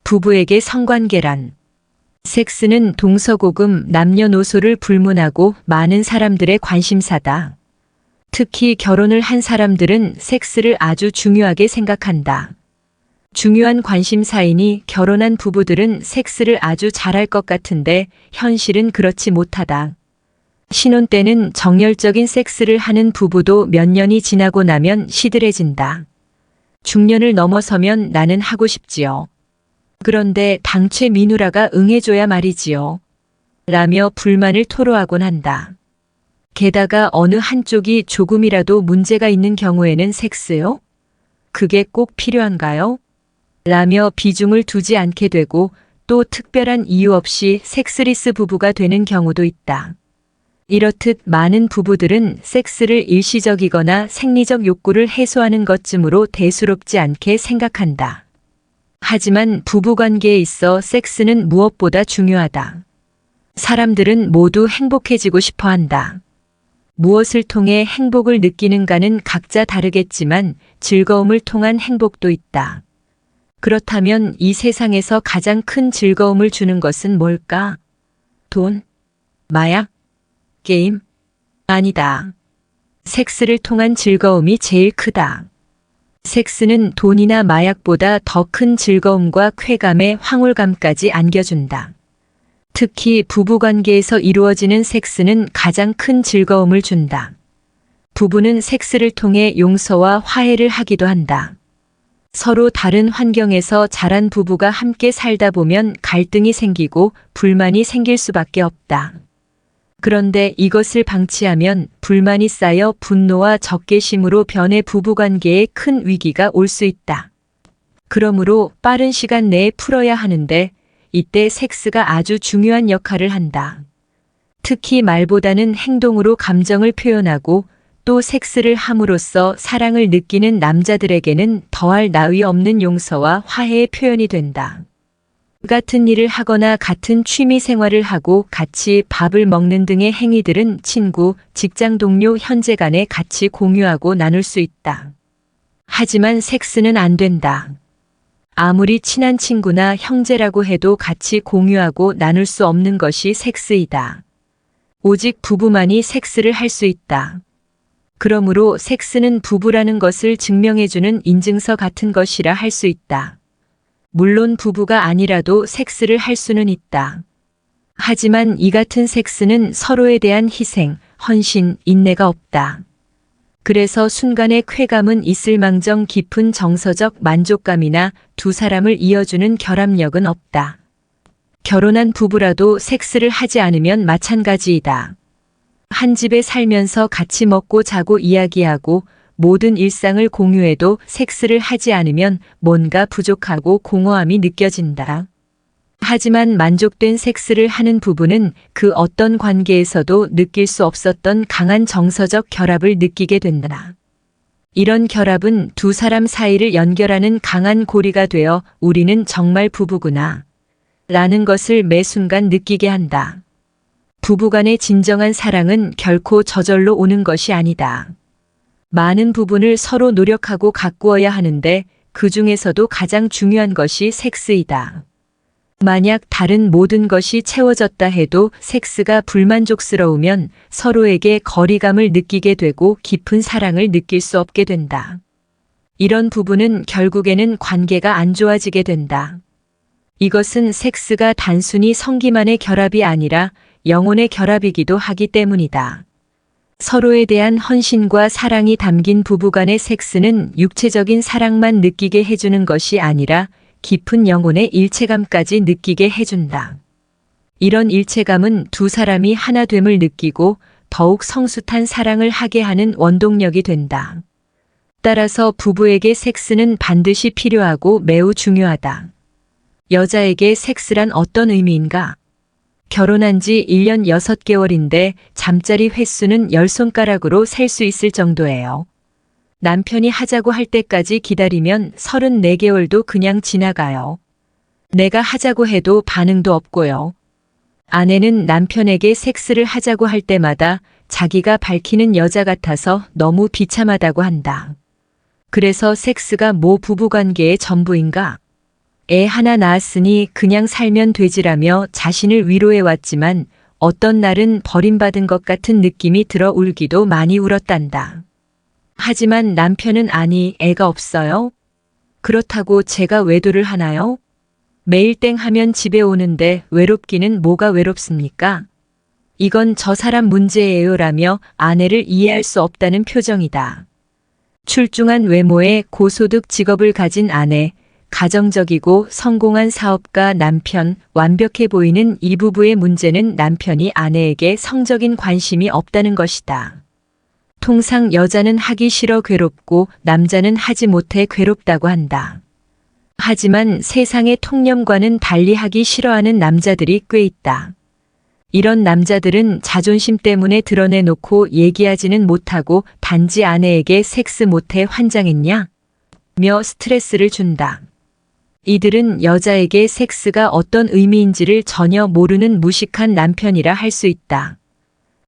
부부에게 성관계란. 섹스는 동서고금 남녀노소를 불문하고 많은 사람들의 관심사다. 특히 결혼을 한 사람들은 섹스를 아주 중요하게 생각한다. 중요한 관심사이니 결혼한 부부들은 섹스를 아주 잘할 것 같은데 현실은 그렇지 못하다. 신혼 때는 정열적인 섹스를 하는 부부도 몇 년이 지나고 나면 시들해진다. 중년을 넘어서면 나는 하고 싶지요. 그런데 당최 미누라가 응해줘야 말이지요. 라며 불만을 토로하곤 한다. 게다가 어느 한쪽이 조금이라도 문제가 있는 경우에는 섹스요? 그게 꼭 필요한가요? 라며 비중을 두지 않게 되고 또 특별한 이유 없이 섹스리스 부부가 되는 경우도 있다. 이렇듯 많은 부부들은 섹스를 일시적이거나 생리적 욕구를 해소하는 것쯤으로 대수롭지 않게 생각한다. 하지만 부부관계에 있어 섹스는 무엇보다 중요하다. 사람들은 모두 행복해지고 싶어 한다. 무엇을 통해 행복을 느끼는가는 각자 다르겠지만 즐거움을 통한 행복도 있다. 그렇다면 이 세상에서 가장 큰 즐거움을 주는 것은 뭘까? 돈? 마약? 게임? 아니다. 섹스를 통한 즐거움이 제일 크다. 섹스는 돈이나 마약보다 더 큰 즐거움과 쾌감의 황홀감까지 안겨준다. 특히 부부관계에서 이루어지는 섹스는 가장 큰 즐거움을 준다. 부부는 섹스를 통해 용서와 화해를 하기도 한다. 서로 다른 환경에서 자란 부부가 함께 살다 보면 갈등이 생기고 불만이 생길 수밖에 없다. 그런데 이것을 방치하면 불만이 쌓여 분노와 적개심으로 변해 부부관계에 큰 위기가 올 수 있다. 그러므로 빠른 시간 내에 풀어야 하는데 이때 섹스가 아주 중요한 역할을 한다. 특히 말보다는 행동으로 감정을 표현하고 또 섹스를 함으로써 사랑을 느끼는 남자들에게는 더할 나위 없는 용서와 화해의 표현이 된다. 같은 일을 하거나 같은 취미 생활을 하고 같이 밥을 먹는 등의 행위들은 친구, 직장 동료, 형제 간에 같이 공유하고 나눌 수 있다. 하지만 섹스는 안 된다. 아무리 친한 친구나 형제라고 해도 같이 공유하고 나눌 수 없는 것이 섹스이다. 오직 부부만이 섹스를 할 수 있다. 그러므로 섹스는 부부라는 것을 증명해주는 인증서 같은 것이라 할 수 있다. 물론 부부가 아니라도 섹스를 할 수는 있다. 하지만 이 같은 섹스는 서로에 대한 희생, 헌신, 인내가 없다. 그래서 순간의 쾌감은 있을망정 깊은 정서적 만족감이나 두 사람을 이어주는 결합력은 없다. 결혼한 부부라도 섹스를 하지 않으면 마찬가지이다. 한 집에 살면서 같이 먹고 자고 이야기하고 모든 일상을 공유해도 섹스를 하지 않으면 뭔가 부족하고 공허함이 느껴진다. 하지만 만족된 섹스를 하는 부부는 그 어떤 관계에서도 느낄 수 없었던 강한 정서적 결합을 느끼게 된다. 이런 결합은 두 사람 사이를 연결하는 강한 고리가 되어 우리는 정말 부부구나 라는 것을 매 순간 느끼게 한다. 부부간의 진정한 사랑은 결코 저절로 오는 것이 아니다. 많은 부분을 서로 노력하고 가꾸어야 하는데 그 중에서도 가장 중요한 것이 섹스이다. 만약 다른 모든 것이 채워졌다 해도 섹스가 불만족스러우면 서로에게 거리감을 느끼게 되고 깊은 사랑을 느낄 수 없게 된다. 이런 부분은 결국에는 관계가 안 좋아지게 된다. 이것은 섹스가 단순히 성기만의 결합이 아니라 영혼의 결합이기도 하기 때문이다. 서로에 대한 헌신과 사랑이 담긴 부부간의 섹스는 육체적인 사랑만 느끼게 해주는 것이 아니라 깊은 영혼의 일체감까지 느끼게 해준다. 이런 일체감은 두 사람이 하나됨을 느끼고 더욱 성숙한 사랑을 하게 하는 원동력이 된다. 따라서 부부에게 섹스는 반드시 필요하고 매우 중요하다. 여자에게 섹스란 어떤 의미인가? 결혼한 지 1년 6개월인데 잠자리 횟수는 10손가락으로 셀 수 있을 정도예요. 남편이 하자고 할 때까지 기다리면 34개월도 그냥 지나가요. 내가 하자고 해도 반응도 없고요. 아내는 남편에게 섹스를 하자고 할 때마다 자기가 밝히는 여자 같아서 너무 비참하다고 한다. 그래서 섹스가 뭐 부부관계의 전부인가? 애 하나 낳았으니 그냥 살면 되지라며 자신을 위로해왔지만 어떤 날은 버림받은 것 같은 느낌이 들어 울기도 많이 울었단다. 하지만 남편은 아니, 애가 없어요? 그렇다고 제가 외도를 하나요? 매일 땡 하면 집에 오는데 외롭기는 뭐가 외롭습니까? 이건 저 사람 문제예요라며 아내를 이해할 수 없다는 표정이다. 출중한 외모에 고소득 직업을 가진 아내, 가정적이고 성공한 사업가 남편, 완벽해 보이는 이 부부의 문제는 남편이 아내에게 성적인 관심이 없다는 것이다. 통상 여자는 하기 싫어 괴롭고 남자는 하지 못해 괴롭다고 한다. 하지만 세상의 통념과는 달리 하기 싫어하는 남자들이 꽤 있다. 이런 남자들은 자존심 때문에 드러내놓고 얘기하지는 못하고 단지 아내에게 섹스 못해 환장했냐? 며 스트레스를 준다. 이들은 여자에게 섹스가 어떤 의미인지를 전혀 모르는 무식한 남편이라 할 수 있다.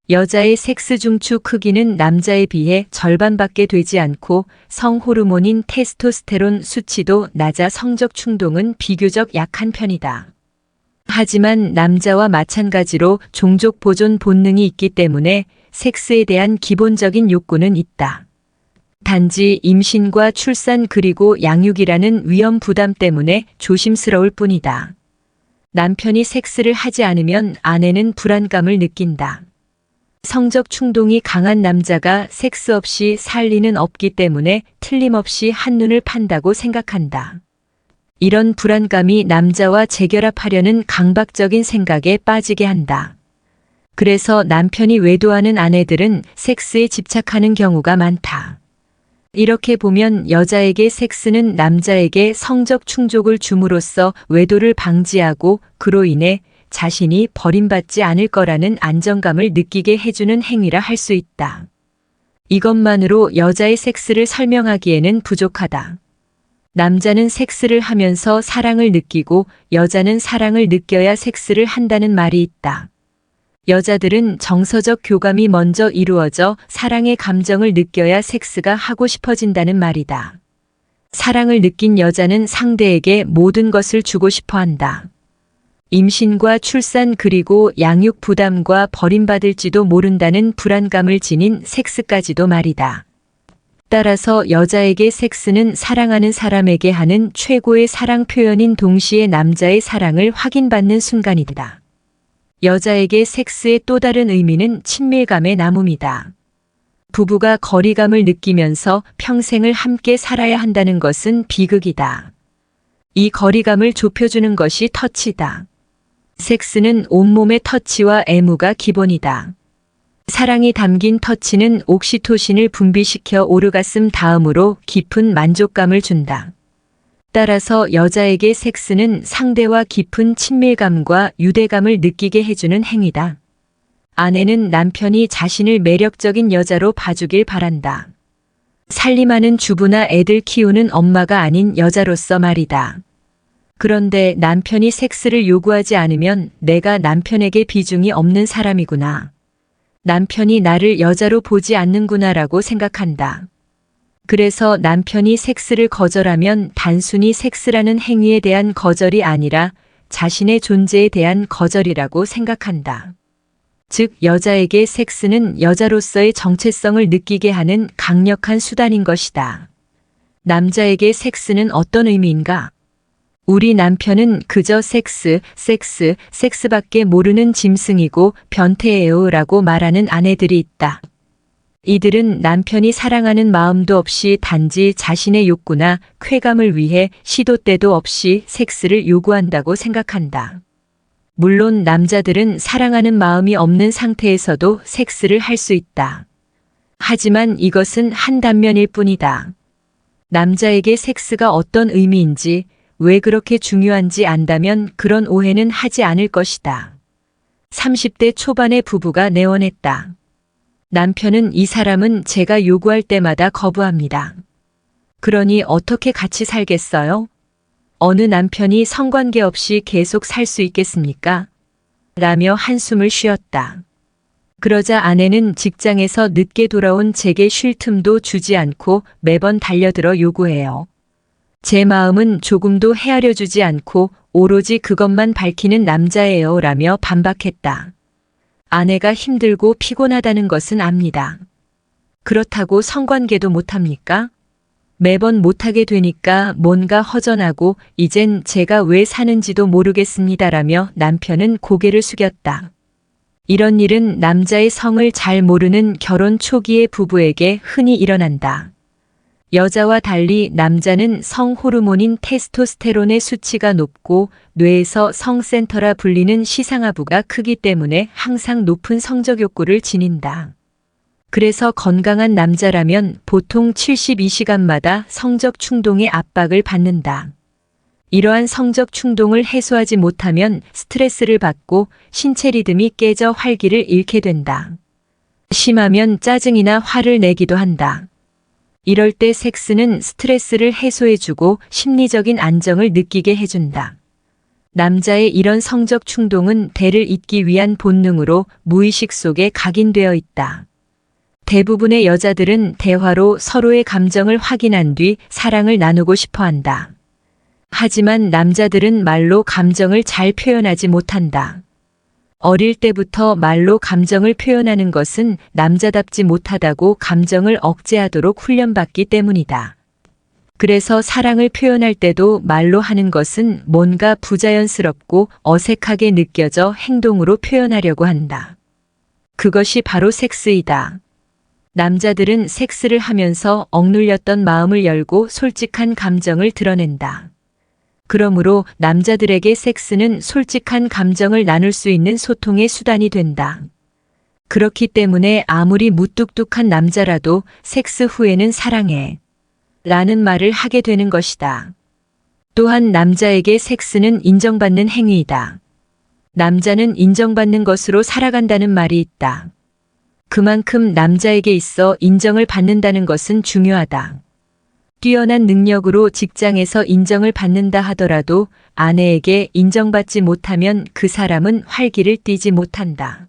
여자의 섹스 중추 크기는 남자에 비해 절반밖에 되지 않고 성호르몬인 테스토스테론 수치도 낮아 성적 충동은 비교적 약한 편이다. 하지만 남자와 마찬가지로 종족 보존 본능이 있기 때문에 섹스에 대한 기본적인 욕구는 있다. 단지 임신과 출산 그리고 양육이라는 위험 부담 때문에 조심스러울 뿐이다. 남편이 섹스를 하지 않으면 아내는 불안감을 느낀다. 성적 충동이 강한 남자가 섹스 없이 살 리는 없기 때문에 틀림없이 한눈을 판다고 생각한다. 이런 불안감이 남자와 재결합하려는 강박적인 생각에 빠지게 한다. 그래서 남편이 외도하는 아내들은 섹스에 집착하는 경우가 많다. 이렇게 보면 여자에게 섹스는 남자에게 성적 충족을 줌으로써 외도를 방지하고 그로 인해 자신이 버림받지 않을 거라는 안정감을 느끼게 해주는 행위라 할 수 있다. 이것만으로 여자의 섹스를 설명하기에는 부족하다. 남자는 섹스를 하면서 사랑을 느끼고 여자는 사랑을 느껴야 섹스를 한다는 말이 있다. 여자들은 정서적 교감이 먼저 이루어져 사랑의 감정을 느껴야 섹스가 하고 싶어진다는 말이다. 사랑을 느낀 여자는 상대에게 모든 것을 주고 싶어 한다. 임신과 출산 그리고 양육 부담과 버림받을지도 모른다는 불안감을 지닌 섹스까지도 말이다. 따라서 여자에게 섹스는 사랑하는 사람에게 하는 최고의 사랑 표현인 동시에 남자의 사랑을 확인받는 순간이다. 여자에게 섹스의 또 다른 의미는 친밀감의 나눔이다. 부부가 거리감을 느끼면서 평생을 함께 살아야 한다는 것은 비극이다. 이 거리감을 좁혀주는 것이 터치다. 섹스는 온몸의 터치와 애무가 기본이다. 사랑이 담긴 터치는 옥시토신을 분비시켜 오르가슴 다음으로 깊은 만족감을 준다. 따라서 여자에게 섹스는 상대와 깊은 친밀감과 유대감을 느끼게 해주는 행위다. 아내는 남편이 자신을 매력적인 여자로 봐주길 바란다. 살림하는 주부나 애들 키우는 엄마가 아닌 여자로서 말이다. 그런데 남편이 섹스를 요구하지 않으면 내가 남편에게 비중이 없는 사람이구나. 남편이 나를 여자로 보지 않는구나라고 생각한다. 그래서 남편이 섹스를 거절하면 단순히 섹스라는 행위에 대한 거절이 아니라 자신의 존재에 대한 거절이라고 생각한다. 즉, 여자에게 섹스는 여자로서의 정체성을 느끼게 하는 강력한 수단인 것이다. 남자에게 섹스는 어떤 의미인가? 우리 남편은 그저 섹스밖에 모르는 짐승이고 변태예요 라고 말하는 아내들이 있다. 이들은 남편이 사랑하는 마음도 없이 단지 자신의 욕구나 쾌감을 위해 시도 때도 없이 섹스를 요구한다고 생각한다. 물론 남자들은 사랑하는 마음이 없는 상태에서도 섹스를 할 수 있다. 하지만 이것은 한 단면일 뿐이다. 남자에게 섹스가 어떤 의미인지, 왜 그렇게 중요한지 안다면 그런 오해는 하지 않을 것이다. 30대 초반의 부부가 내원했다. 남편은 이 사람은 제가 요구할 때마다 거부합니다. 그러니 어떻게 같이 살겠어요? 어느 남편이 성관계 없이 계속 살 수 있겠습니까? 라며 한숨을 쉬었다. 그러자 아내는 직장에서 늦게 돌아온 제게 쉴 틈도 주지 않고 매번 달려들어 요구해요. 제 마음은 조금도 헤아려주지 않고 오로지 그것만 밝히는 남자예요 라며 반박했다. 아내가 힘들고 피곤하다는 것은 압니다. 그렇다고 성관계도 못합니까? 매번 못하게 되니까 뭔가 허전하고 이젠 제가 왜 사는지도 모르겠습니다라며 남편은 고개를 숙였다. 이런 일은 남자의 성을 잘 모르는 결혼 초기의 부부에게 흔히 일어난다. 여자와 달리 남자는 성 호르몬인 테스토스테론의 수치가 높고 뇌에서 성센터라 불리는 시상하부가 크기 때문에 항상 높은 성적 욕구를 지닌다. 그래서 건강한 남자라면 보통 72시간마다 성적 충동의 압박을 받는다. 이러한 성적 충동을 해소하지 못하면 스트레스를 받고 신체 리듬이 깨져 활기를 잃게 된다. 심하면 짜증이나 화를 내기도 한다. 이럴 때 섹스는 스트레스를 해소해주고 심리적인 안정을 느끼게 해준다. 남자의 이런 성적 충동은 대를 잇기 위한 본능으로 무의식 속에 각인되어 있다. 대부분의 여자들은 대화로 서로의 감정을 확인한 뒤 사랑을 나누고 싶어 한다. 하지만 남자들은 말로 감정을 잘 표현하지 못한다. 어릴 때부터 말로 감정을 표현하는 것은 남자답지 못하다고 감정을 억제하도록 훈련받기 때문이다. 그래서 사랑을 표현할 때도 말로 하는 것은 뭔가 부자연스럽고 어색하게 느껴져 행동으로 표현하려고 한다. 그것이 바로 섹스이다. 남자들은 섹스를 하면서 억눌렸던 마음을 열고 솔직한 감정을 드러낸다. 그러므로 남자들에게 섹스는 솔직한 감정을 나눌 수 있는 소통의 수단이 된다. 그렇기 때문에 아무리 무뚝뚝한 남자라도 섹스 후에는 사랑해 라는 말을 하게 되는 것이다. 또한 남자에게 섹스는 인정받는 행위이다. 남자는 인정받는 것으로 살아간다는 말이 있다. 그만큼 남자에게 있어 인정을 받는다는 것은 중요하다. 뛰어난 능력으로 직장에서 인정을 받는다 하더라도 아내에게 인정받지 못하면 그 사람은 활기를 띠지 못한다.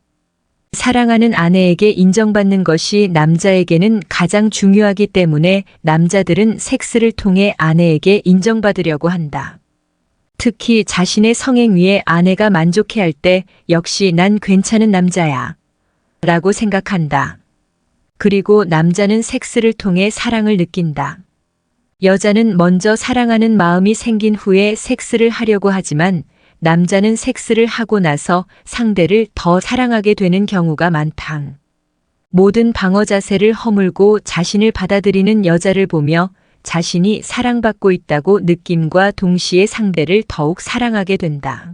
사랑하는 아내에게 인정받는 것이 남자에게는 가장 중요하기 때문에 남자들은 섹스를 통해 아내에게 인정받으려고 한다. 특히 자신의 성행위에 아내가 만족해할 때 역시 난 괜찮은 남자야 라고 생각한다. 그리고 남자는 섹스를 통해 사랑을 느낀다. 여자는 먼저 사랑하는 마음이 생긴 후에 섹스를 하려고 하지만 남자는 섹스를 하고 나서 상대를 더 사랑하게 되는 경우가 많다. 모든 방어 자세를 허물고 자신을 받아들이는 여자를 보며 자신이 사랑받고 있다고 느낌과 동시에 상대를 더욱 사랑하게 된다.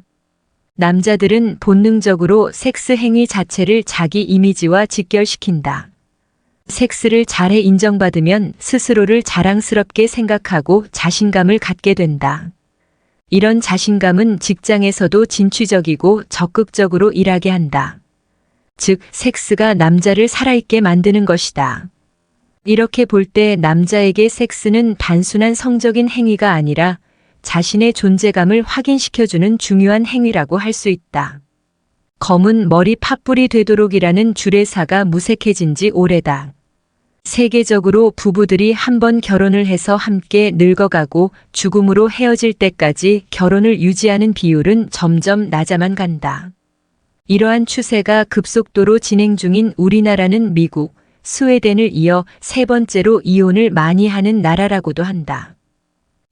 남자들은 본능적으로 섹스 행위 자체를 자기 이미지와 직결시킨다. 섹스를 잘해 인정받으면 스스로를 자랑스럽게 생각하고 자신감을 갖게 된다. 이런 자신감은 직장에서도 진취적이고 적극적으로 일하게 한다. 즉, 섹스가 남자를 살아있게 만드는 것이다. 이렇게 볼 때 남자에게 섹스는 단순한 성적인 행위가 아니라 자신의 존재감을 확인시켜주는 중요한 행위라고 할 수 있다. 검은 머리 팥불이 되도록이라는 주례사가 무색해진 지 오래다. 세계적으로 부부들이 한 번 결혼을 해서 함께 늙어가고 죽음으로 헤어질 때까지 결혼을 유지하는 비율은 점점 낮아만 간다. 이러한 추세가 급속도로 진행 중인 우리나라는 미국, 스웨덴을 이어 세 번째로 이혼을 많이 하는 나라라고도 한다.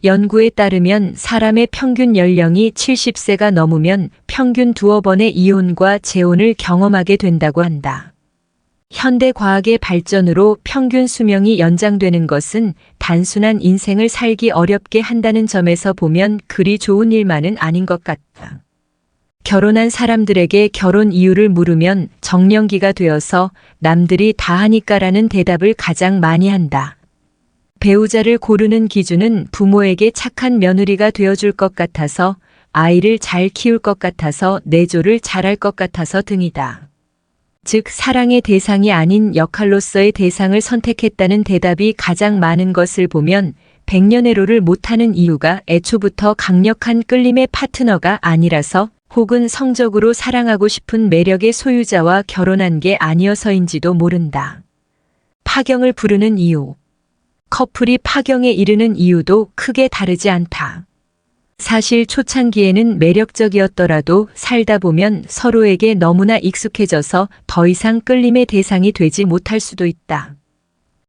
연구에 따르면 사람의 평균 연령이 70세가 넘으면 평균 2번의 이혼과 재혼을 경험하게 된다고 한다. 현대 과학의 발전으로 평균 수명이 연장되는 것은 단순한 인생을 살기 어렵게 한다는 점에서 보면 그리 좋은 일만은 아닌 것 같다. 결혼한 사람들에게 결혼 이유를 물으면 정년기가 되어서 남들이 다 하니까라는 대답을 가장 많이 한다. 배우자를 고르는 기준은 부모에게 착한 며느리가 되어줄 것 같아서, 아이를 잘 키울 것 같아서, 내조를 잘할 것 같아서 등이다. 즉, 사랑의 대상이 아닌 역할로서의 대상을 선택했다는 대답이 가장 많은 것을 보면 백년해로를 못하는 이유가 애초부터 강력한 끌림의 파트너가 아니라서 혹은 성적으로 사랑하고 싶은 매력의 소유자와 결혼한 게 아니어서인지도 모른다. 파경을 부르는 이유. 커플이 파경에 이르는 이유도 크게 다르지 않다. 사실 초창기에는 매력적이었더라도 살다 보면 서로에게 너무나 익숙해져서 더 이상 끌림의 대상이 되지 못할 수도 있다.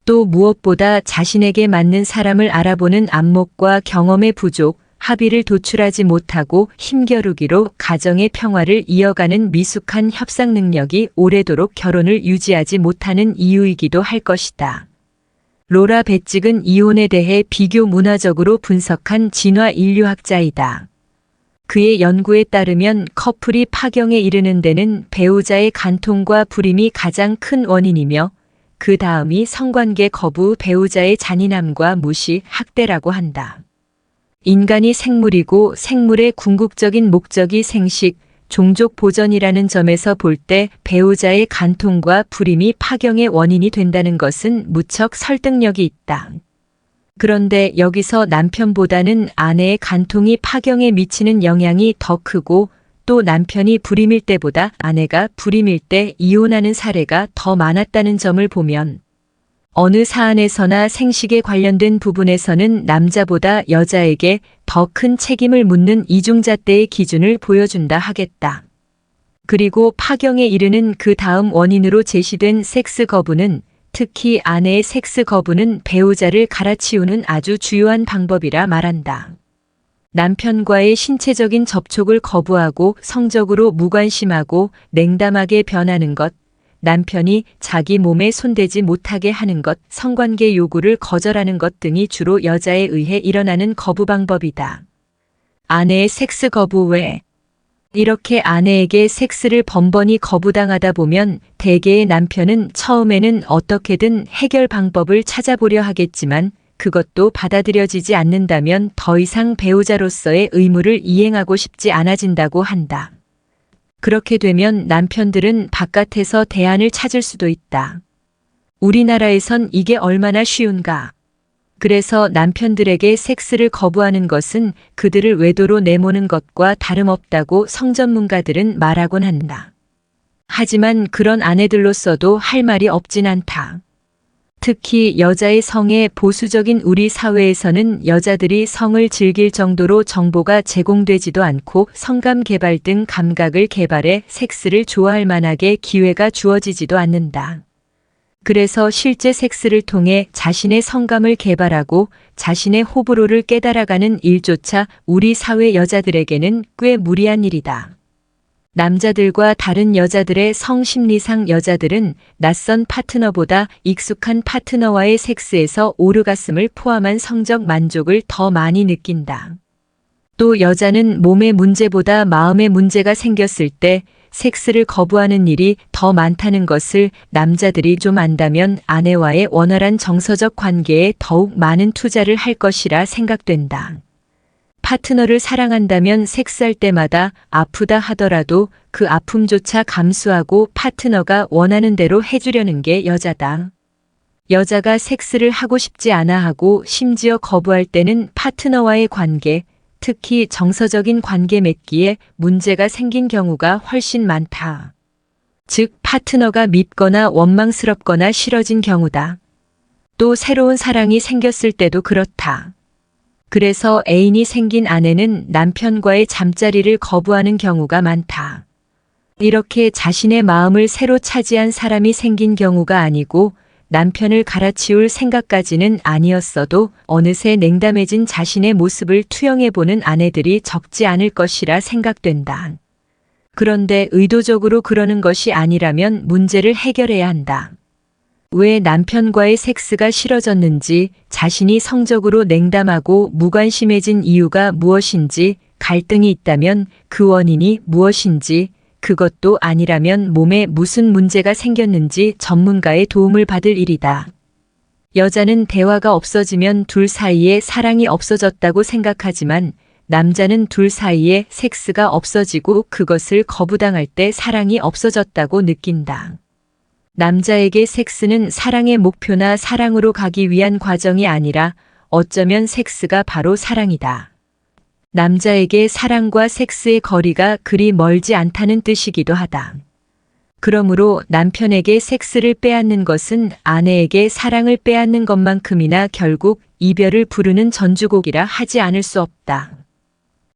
또 무엇보다 자신에게 맞는 사람을 알아보는 안목과 경험의 부족, 합의를 도출하지 못하고 힘겨루기로 가정의 평화를 이어가는 미숙한 협상 능력이 오래도록 결혼을 유지하지 못하는 이유이기도 할 것이다. 로라 베찍은 이혼에 대해 비교 문화적으로 분석한 진화 인류학자이다. 그의 연구에 따르면 커플이 파경에 이르는 데는 배우자의 간통과 불임이 가장 큰 원인이며 그 다음이 성관계 거부, 배우자의 잔인함과 무시, 학대라고 한다. 인간이 생물이고 생물의 궁극적인 목적이 생식, 종족 보전이라는 점에서 볼 때 배우자의 간통과 불임이 파경의 원인이 된다는 것은 무척 설득력이 있다. 그런데 여기서 남편보다는 아내의 간통이 파경에 미치는 영향이 더 크고 또 남편이 불임일 때보다 아내가 불임일 때 이혼하는 사례가 더 많았다는 점을 보면 어느 사안에서나 생식에 관련된 부분에서는 남자보다 여자에게 더 큰 책임을 묻는 이중잣대의 기준을 보여준다 하겠다. 그리고 파경에 이르는 그 다음 원인으로 제시된 섹스 거부는 특히 아내의 섹스 거부는 배우자를 갈아치우는 아주 주요한 방법이라 말한다. 남편과의 신체적인 접촉을 거부하고 성적으로 무관심하고 냉담하게 변하는 것, 남편이 자기 몸에 손대지 못하게 하는 것, 성관계 요구를 거절하는 것 등이 주로 여자에 의해 일어나는 거부 방법이다. 아내의 섹스 거부 외 이렇게 아내에게 섹스를 번번이 거부당하다 보면 대개의 남편은 처음에는 어떻게든 해결 방법을 찾아보려 하겠지만 그것도 받아들여지지 않는다면 더 이상 배우자로서의 의무를 이행하고 싶지 않아진다고 한다. 그렇게 되면 남편들은 바깥에서 대안을 찾을 수도 있다. 우리나라에선 이게 얼마나 쉬운가. 그래서 남편들에게 섹스를 거부하는 것은 그들을 외도로 내모는 것과 다름없다고 성전문가들은 말하곤 한다. 하지만 그런 아내들로서도 할 말이 없진 않다. 특히 여자의 성에 보수적인 우리 사회에서는 여자들이 성을 즐길 정도로 정보가 제공되지도 않고 성감 개발 등 감각을 개발해 섹스를 좋아할 만하게 기회가 주어지지도 않는다. 그래서 실제 섹스를 통해 자신의 성감을 개발하고 자신의 호불호를 깨달아가는 일조차 우리 사회 여자들에게는 꽤 무리한 일이다. 남자들과 다른 여자들의 성심리상 여자들은 낯선 파트너보다 익숙한 파트너와의 섹스에서 오르가슴을 포함한 성적 만족을 더 많이 느낀다. 또 여자는 몸의 문제보다 마음의 문제가 생겼을 때 섹스를 거부하는 일이 더 많다는 것을 남자들이 좀 안다면 아내와의 원활한 정서적 관계에 더욱 많은 투자를 할 것이라 생각된다. 파트너를 사랑한다면 섹스할 때마다 아프다 하더라도 그 아픔조차 감수하고 파트너가 원하는 대로 해주려는 게 여자다. 여자가 섹스를 하고 싶지 않아 하고 심지어 거부할 때는 파트너와의 관계, 특히 정서적인 관계 맺기에 문제가 생긴 경우가 훨씬 많다. 즉, 파트너가 밉거나 원망스럽거나 싫어진 경우다. 또 새로운 사랑이 생겼을 때도 그렇다. 그래서 애인이 생긴 아내는 남편과의 잠자리를 거부하는 경우가 많다. 이렇게 자신의 마음을 새로 차지한 사람이 생긴 경우가 아니고 남편을 갈아치울 생각까지는 아니었어도 어느새 냉담해진 자신의 모습을 투영해보는 아내들이 적지 않을 것이라 생각된다. 그런데 의도적으로 그러는 것이 아니라면 문제를 해결해야 한다. 왜 남편과의 섹스가 싫어졌는지, 자신이 성적으로 냉담하고 무관심해진 이유가 무엇인지, 갈등이 있다면 그 원인이 무엇인지, 그것도 아니라면 몸에 무슨 문제가 생겼는지 전문가의 도움을 받을 일이다. 여자는 대화가 없어지면 둘 사이에 사랑이 없어졌다고 생각하지만 남자는 둘 사이에 섹스가 없어지고 그것을 거부당할 때 사랑이 없어졌다고 느낀다. 남자에게 섹스는 사랑의 목표나 사랑으로 가기 위한 과정이 아니라 어쩌면 섹스가 바로 사랑이다. 남자에게 사랑과 섹스의 거리가 그리 멀지 않다는 뜻이기도 하다. 그러므로 남편에게 섹스를 빼앗는 것은 아내에게 사랑을 빼앗는 것만큼이나 결국 이별을 부르는 전주곡이라 하지 않을 수 없다.